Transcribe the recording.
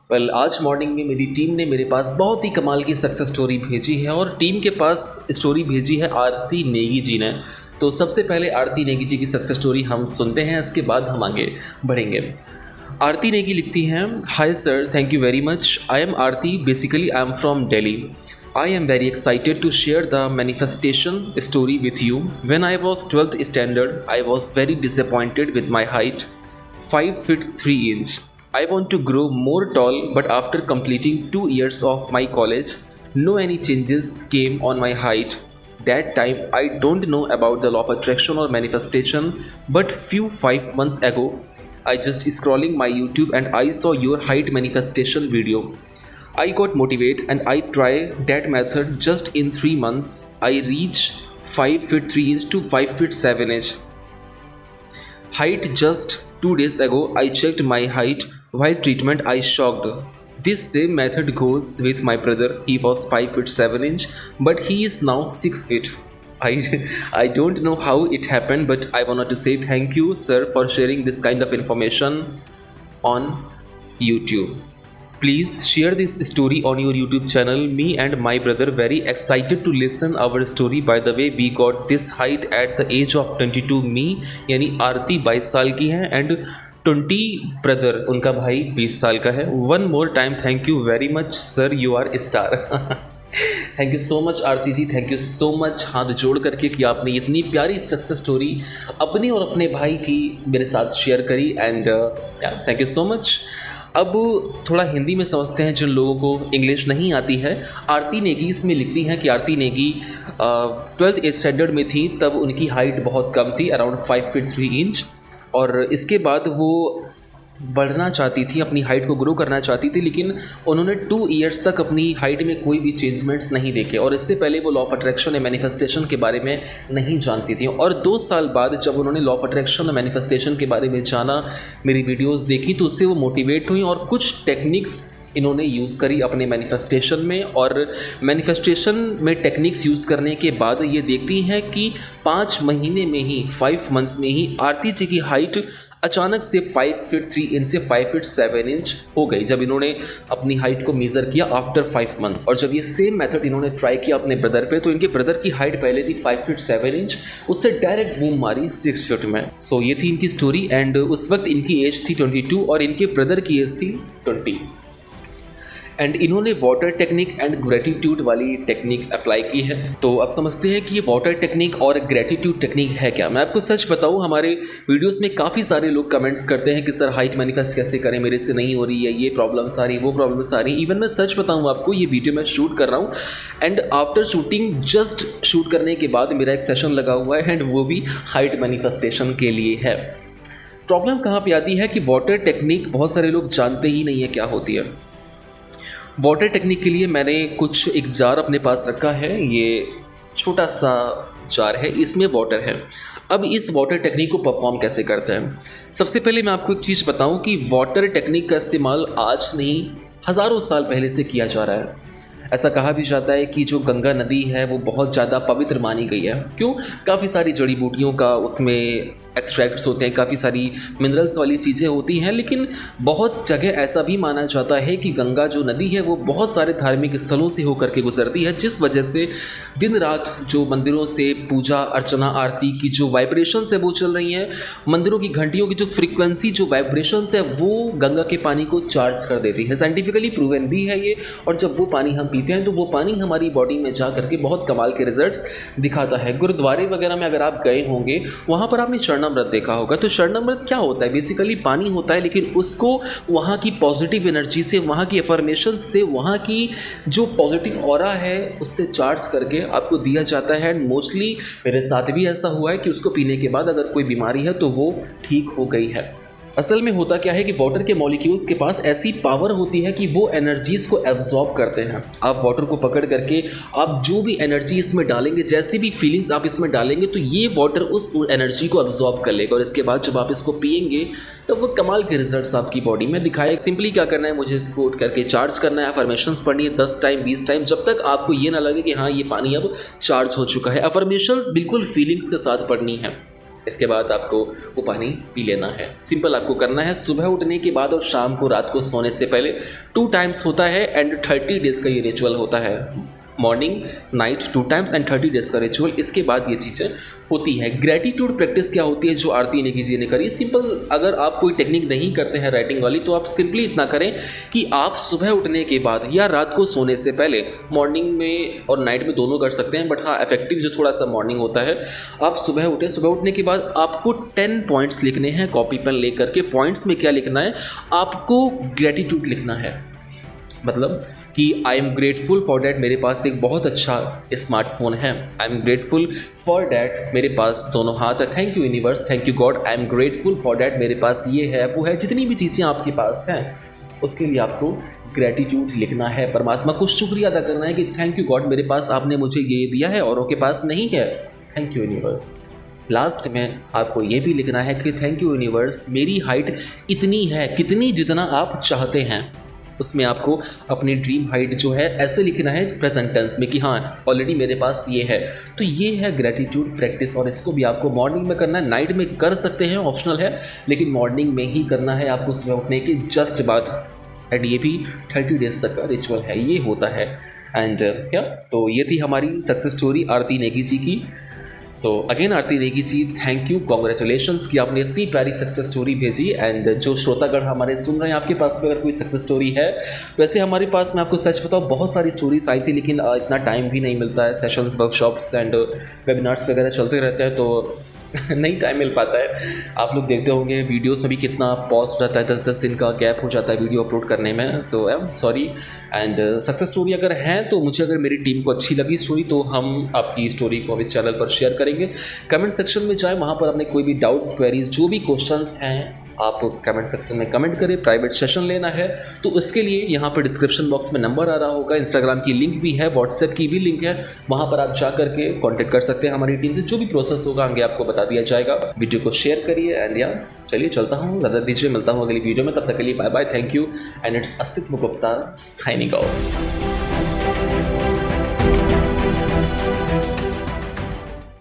आज मॉर्निंग में मेरी टीम ने मेरे पास बहुत ही कमाल की सक्सेस स्टोरी भेजी है और टीम के पास स्टोरी भेजी है आरती नेगी जी ने। तो सबसे पहले आरती नेगी जी की सक्सेस स्टोरी हम सुनते हैं, इसके बाद हम आगे बढ़ेंगे। आरती नेगी लिखती हैं, hi sir, thank you very much. I am Aarti, basically I am from Delhi. I am very excited to share the manifestation story with you. When I was 12th standard, I was very disappointed with my height, 5 feet 3 inch. I want to grow more tall, but after completing 2 years of my college, no any changes came on my height. That time I don't know about the law of attraction or manifestation, but few 5 months ago, I just scrolling my YouTube and I saw your height manifestation video. I got motivated and I tried that method. Just in 3 months, I reached 5 feet 3 inch to 5 feet 7 inch height. Just 2 days ago, I checked my height while treatment. I shocked. This same method goes with my brother. He was 5 feet 7 inch, but he is now 6 feet. I don't know how it happened, but I wanted to say thank you, sir, for sharing this kind of information on YouTube. Please share this story on your YouTube channel. Me and my brother very excited to listen our story. By the way, we got this height at the age of 22. Me यानी आरती 22 साल की है and 20 brother, उनका भाई 20 साल का है. One more time thank you very much sir, you are star. Thank you so much Aarti ji, thank you so much हाथ जोड़ करके कि आपने इतनी प्यारी सक्सेस स्टोरी अपनी और अपने भाई की मेरे साथ शेयर करी and thank you so much. अब थोड़ा हिंदी में समझते हैं जिन लोगों को इंग्लिश नहीं आती है. आरती नेगी इसमें लिखती हैं कि आरती नेगी 12th स्टैंडर्ड में थी, तब उनकी हाइट बहुत कम थी, अराउंड 5 फीट 3 इंच. और इसके बाद वो बढ़ना चाहती थी, अपनी हाइट को ग्रो करना चाहती थी, लेकिन उन्होंने 2 इयर्स तक अपनी हाइट में कोई भी चेंजमेंट्स नहीं देखे और इससे पहले वो लॉ ऑफ अट्रैक्शन या मैनिफेस्टेशन के बारे में नहीं जानती थी. और 2 साल बाद जब उन्होंने लॉ ऑफ अट्रैक्शन और मैनिफेस्टेशन के बारे में जाना, मेरी वीडियोज़ देखी, तो उससे वो मोटिवेट हुई और कुछ टेक्निक्स इन्होंने यूज़ करी अपने मैनिफेस्टेशन में. और मैनिफेस्टेशन में टेक्निक्स यूज़ करने के बाद ये देखती हैं कि 5 महीने में ही, 5 मंथ्स में ही आरती जी की हाइट अचानक से 5 फीट 3 इंच से 5 फीट 7 इंच हो गई जब इन्होंने अपनी हाइट को मेज़र किया आफ्टर 5 मंथ्स. और जब ये सेम मेथड इन्होंने ट्राई किया अपने ब्रदर पे, तो इनके ब्रदर की हाइट पहले थी 5 फीट 7 इंच, उससे डायरेक्ट बूम मारी 6 फीट में. सो ये थी इनकी स्टोरी एंड उस वक्त इनकी एज थी 22 और इनके ब्रदर की एज थी 20. एंड इन्होंने वाटर टेक्निक एंड ग्रेटिट्यूड वाली टेक्निक अप्लाई की है. तो अब समझते हैं कि ये वाटर टेक्निक और ग्रेटिट्यूड टेक्निक है क्या. मैं आपको सच बताऊं, हमारे वीडियोस में काफ़ी सारे लोग कमेंट्स करते हैं कि सर हाइट मैनिफेस्ट कैसे करें, मेरे से नहीं हो रही है, ये प्रॉब्लम्स आ रही, वो प्रॉब्लम्स आ रही. इवन मैं सच बताऊँ आपको, ये वीडियो मैं शूट कर रहा हूँ and after shooting, just shoot करने के बाद मेरा एक सेशन लगा हुआ है एंड वो भी हाइट मैनिफेस्टेशन के लिए है. प्रॉब्लम कहाँ पर आती है कि वाटर टेक्निक बहुत सारे लोग जानते ही नहीं है क्या होती है. वाटर टेक्निक के लिए मैंने एक जार अपने पास रखा है. ये छोटा सा जार है, इसमें वाटर है. अब इस वाटर टेक्निक को परफॉर्म कैसे करते हैं. सबसे पहले मैं आपको एक चीज़ बताऊं कि वाटर टेक्निक का इस्तेमाल आज नहीं, हज़ारों साल पहले से किया जा रहा है. ऐसा कहा भी जाता है कि जो गंगा नदी है वो बहुत ज़्यादा पवित्र मानी गई है. क्यों? काफ़ी सारी जड़ी बूटियों का उसमें एक्सट्रैक्ट्स होते हैं, काफ़ी सारी मिनरल्स वाली चीज़ें होती हैं. लेकिन बहुत जगह ऐसा भी माना जाता है कि गंगा जो नदी है वो बहुत सारे धार्मिक स्थलों से होकर के गुजरती है, जिस वजह से दिन रात जो मंदिरों से पूजा अर्चना आरती की जो वाइब्रेशंस है वो चल रही हैं. मंदिरों की घंटियों की जो फ्रीक्वेंसी, जो वाइब्रेशंस है, वो गंगा के पानी को चार्ज कर देती है. साइंटिफिकली प्रूवन भी है ये. और जब वो पानी हम पीते हैं तो वो पानी हमारी बॉडी में जा करके बहुत कमाल के रिजल्ट्स दिखाता है. गुरुद्वारे वगैरह में अगर आप गए होंगे, वहाँ पर आपने शरणामृत देखा होगा. तो शरणामृत क्या होता है? बेसिकली पानी होता है, लेकिन उसको वहाँ की पॉजिटिव एनर्जी से, वहाँ की एफर्मेशन से, वहाँ की जो पॉजिटिव ऑरा है उससे चार्ज करके आपको दिया जाता है. एंड मोस्टली मेरे साथ भी ऐसा हुआ है कि उसको पीने के बाद अगर कोई बीमारी है तो वो ठीक हो गई है. असल में होता क्या है कि वाटर के मॉलिक्यूल्स के पास ऐसी पावर होती है कि वो एनर्जीज़ को एब्जॉर्ब करते हैं. आप वाटर को पकड़ करके आप जो भी एनर्जी इसमें डालेंगे, जैसी भी फीलिंग्स आप इसमें डालेंगे, तो ये वाटर उस एनर्जी को एब्जॉर्ब कर लेगा और इसके बाद जब आप इसको पिएंगे तो वो कमाल के रिजल्ट्स आपकी बॉडी में दिखाए. सिंपली क्या करना है, मुझे इसको उठ करके चार्ज करना है, अफर्मेशंस पढ़नी है 10 टाइम 20 टाइम, जब तक आपको ये ना लगे कि हाँ ये पानी अब चार्ज हो चुका है. अफर्मेशंस बिल्कुल फीलिंग्स के साथ पढ़नी है. इसके बाद आपको वो पानी पी लेना है। सिंपल आपको करना है, सुबह उठने के बाद और शाम को रात को सोने से पहले 2 टाइम्स होता है एंड 30 डेज़ का ये रिचुअल होता है। Morning night 2 times and 30 days का रिचुअल, इसके बाद ये चीज़ें होती है। ग्रेटिट्यूड प्रैक्टिस क्या होती है जो आरती नेगी जी ने करी, सिंपल, अगर आप कोई टेक्निक नहीं करते हैं राइटिंग वाली तो आप सिंपली इतना करें कि आप सुबह उठने के बाद या रात को सोने से पहले, मॉर्निंग में और नाइट में दोनों कर सकते हैं, बट हाँ इफेक्टिव जो थोड़ा सा मॉर्निंग होता है, आप सुबह उठें, सुबह उठने के बाद आपको 10 पॉइंट्स लिखने हैं कॉपी पेन लेकर के। पॉइंट्स में क्या लिखना है, आपको ग्रेटिट्यूड लिखना है, मतलब कि I am grateful for that मेरे पास एक बहुत अच्छा स्मार्टफोन है, I am grateful for that मेरे पास दोनों हाथ है, thank you universe, thank you God, I am grateful for that मेरे पास ये है वो है, जितनी भी चीज़ें आपके पास हैं उसके लिए आपको ग्रेटिट्यूड लिखना है। परमात्मा को शुक्रिया अदा करना है कि थैंक यू गॉड, मेरे पास आपने मुझे ये दिया है औरों के पास नहीं है, थैंक यू यूनिवर्स। लास्ट में आपको ये भी लिखना है कि थैंक यू यूनिवर्स, मेरी हाइट इतनी है, कितनी जितना आप चाहते हैं। उसमें आपको अपनी ड्रीम हाइट जो है ऐसे लिखना है प्रेजेंट टेंस में कि हाँ ऑलरेडी मेरे पास ये है। तो ये है ग्रेटिट्यूड प्रैक्टिस, और इसको भी आपको मॉर्निंग में करना है, नाइट में कर सकते हैं, ऑप्शनल है, लेकिन मॉर्निंग में ही करना है आपको सुबह उठने के जस्ट बाद। एंड ये भी 30 डेज तक का रिचुअल है, ये होता है। एंड क्या, तो ये थी हमारी सक्सेस स्टोरी आरती नेगी जी की। So again Aarti Negi ji, thank you, congratulations कि आपने इतनी प्यारी सक्सेस स्टोरी भेजी। एंड जो श्रोतागण हमारे सुन रहे हैं, आपके पास भी अगर कोई सक्सेस स्टोरी है, वैसे हमारे पास, मैं आपको सच बताऊँ, बहुत सारी स्टोरीज आई थी, लेकिन इतना टाइम भी नहीं मिलता है, सेशंस, वर्कशॉप्स एंड वेबिनार्स वगैरह चलते रहते हैं, तो नहीं टाइम मिल पाता है। आप लोग देखते होंगे वीडियोस में भी कितना पॉज हो जाता है, 10-10 दिन का गैप हो जाता है वीडियो अपलोड करने में। So I am sorry. And success story अगर है तो मुझे, अगर मेरी टीम को अच्छी लगी स्टोरी, तो हम आपकी स्टोरी को इस चैनल पर शेयर करेंगे। कमेंट सेक्शन में जाए, वहाँ पर अपने कोई भी डाउट्स, क्वेरीज, जो भी क्वेश्चंस हैं, आप कमेंट सेक्शन में कमेंट करें। प्राइवेट सेशन लेना है तो उसके लिए यहाँ पर डिस्क्रिप्शन बॉक्स में नंबर आ रहा होगा, इंस्टाग्राम की लिंक भी है, व्हाट्सएप की भी लिंक है, वहाँ पर आप जा करके कांटेक्ट कर सकते हैं हमारी टीम से। जो भी प्रोसेस होगा आगे आपको बता दिया जाएगा। वीडियो को शेयर करिए। एंड या चलिए चलता हूँ, रजा दीजिए, मिलता हूँ अगली वीडियो में, तब तक के लिए bye bye, thank you and it's Astitva Gupta signing off.